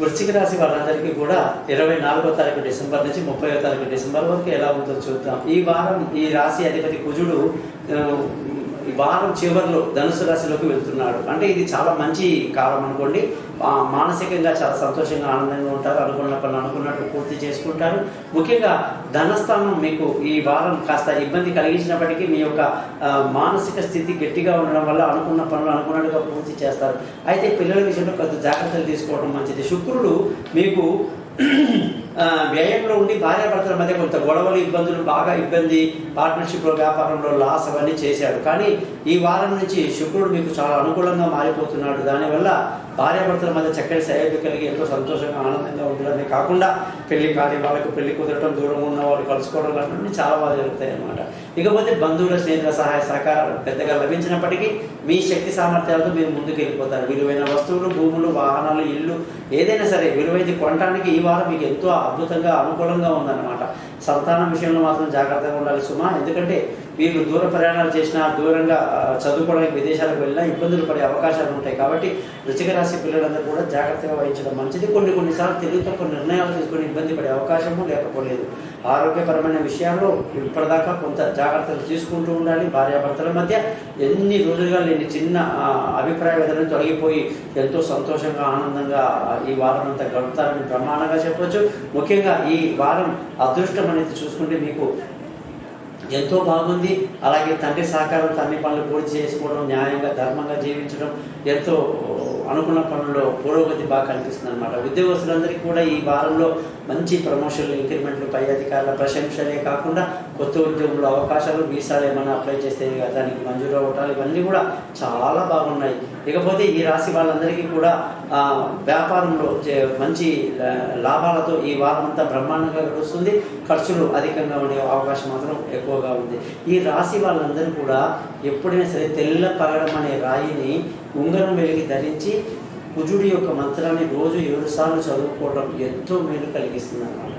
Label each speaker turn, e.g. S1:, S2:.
S1: వృశ్చిక రాశి వాళ్ళందరికీ కూడా 24వ తారీఖు డిసెంబర్ నుంచి 30వ తారీఖు డిసెంబర్ వరకు ఎలా ఉందో చూద్దాం. ఈ వారం ఈ రాశి అధిపతి కుజుడు ఈ వారం చివరిలో ధనుసు రాశిలోకి వెళ్తున్నాడు. అంటే ఇది చాలా మంచి కాలం అనుకోండి. మానసికంగా చాలా సంతోషంగా ఆనందంగా ఉంటారు. అనుకున్న పనులు అనుకున్నట్టు పూర్తి చేసుకుంటారు. ముఖ్యంగా ధనస్థానం మీకు ఈ వారం కాస్త ఇబ్బంది కలిగించినప్పటికీ మీ యొక్క మానసిక స్థితి గట్టిగా ఉండడం వల్ల అనుకున్న పనులు అనుకున్నట్టుగా పూర్తి చేస్తారు. అయితే పిల్లల విషయంలో కొంత జాగ్రత్తలు తీసుకోవడం మంచిది. శుక్రుడు మీకు వ్యయంలో ఉండి భార్యాభర్తల మధ్య కొంత గొడవలు, ఇబ్బందులు, బాగా ఇబ్బంది, పార్ట్నర్షిప్లో, వ్యాపారంలో లాస్ అవన్నీ చేశాడు. కానీ ఈ వారం నుంచి శుక్రుడు మీకు చాలా అనుకూలంగా మారిపోతున్నాడు. దానివల్ల భార్యాభర్తల మధ్య చక్కటి సయోధ్య కలిగి ఎంతో సంతోషంగా ఆనందంగా ఉండడమే కాకుండా పెళ్లి కాని వాళ్ళకు పెళ్లి కుదరటం, దూరంగా ఉన్న వాళ్ళు కలుసుకోవడం లాంటివన్నీ చాలా బాగా జరుగుతాయి అన్నమాట. ఇకపోతే బంధువుల స్నేహితుల సహాయ సహకారాలు పెద్దగా లభించినప్పటికీ మీ శక్తి సామర్థ్యాలతో మీరు ముందుకు వెళ్ళిపోతారు. విలువైన వస్తువులు, భూములు, వాహనాలు, ఇల్లు ఏదైనా సరే విలువైనది కొనడానికి ఈ వారం మీకు ఎంతో అద్భుతంగా అనుకూలంగా ఉందన్నమాట. సంతానం విషయంలో మాత్రం జాగ్రత్తగా ఉండాలి సుమా. ఎందుకంటే వీళ్ళు దూర ప్రయాణాలు చేసినా, దూరంగా చదువుకోవడానికి విదేశాలకు వెళ్ళినా ఇబ్బందులు పడే అవకాశాలు ఉంటాయి. కాబట్టి వృశ్చిక రాశి పిల్లలందరూ కూడా జాగ్రత్తగా వహించడం మంచిది. కొన్నిసార్లు తెలివి తక్కువ నిర్ణయాలు తీసుకొని ఇబ్బంది పడే అవకాశము లేకపోలేదు. ఆరోగ్యపరమైన విషయాల్లో ఇప్పటిదాకా కొంత జాగ్రత్తలు తీసుకుంటూ ఉండాలి. భార్యాభర్తల మధ్య ఎన్ని రోజులుగా లేని చిన్న అభిప్రాయ విధానం తొలగిపోయి ఎంతో సంతోషంగా ఆనందంగా ఈ వారం అంతా గడుపుతారని బ్రహ్మాండంగా చెప్పవచ్చు. ముఖ్యంగా ఈ వారం అదృష్టం అనేది చూసుకుంటే మీకు ఎంతో బాగుంది. అలాగే తండ్రి సహకారం, అన్ని పనులు పూర్తి చేసుకోవడం, న్యాయంగా ధర్మంగా జీవించడం, ఎంతో అనుకున్న పనుల్లో పురోగతి బాగా కనిపిస్తుంది అనమాట. ఉద్యోగస్తులందరికీ కూడా ఈ వారంలో మంచి ప్రమోషన్లు, ఇంక్రిమెంట్లు, పై అధికారుల ప్రశంసలే కాకుండా కొత్త ఉద్యోగంలో అవకాశాలు, వీసాలు ఏమైనా అప్లై చేస్తే దానికి మంజూరు అవటాలు ఇవన్నీ కూడా చాలా బాగున్నాయి. ఇకపోతే ఈ రాశి వాళ్ళందరికీ కూడా వ్యాపారంలో మంచి లాభాలతో ఈ వారం అంతా బ్రహ్మాండంగా గడుస్తుంది. ఖర్చులు అధికంగా ఉండే అవకాశం మాత్రం ఎక్కువగా ఉంది. ఈ రాశి వాళ్ళందరూ కూడా ఎప్పుడైనా సరే తెల్ల పగడం అనే రాయిని ఉంగరం వెలిగి ధరించి కుజుడి యొక్క మంత్రాన్ని రోజు 7 సార్లు చదువుకోవడం ఎంతో మేలు కలిగిస్తుంది అన్నమాట.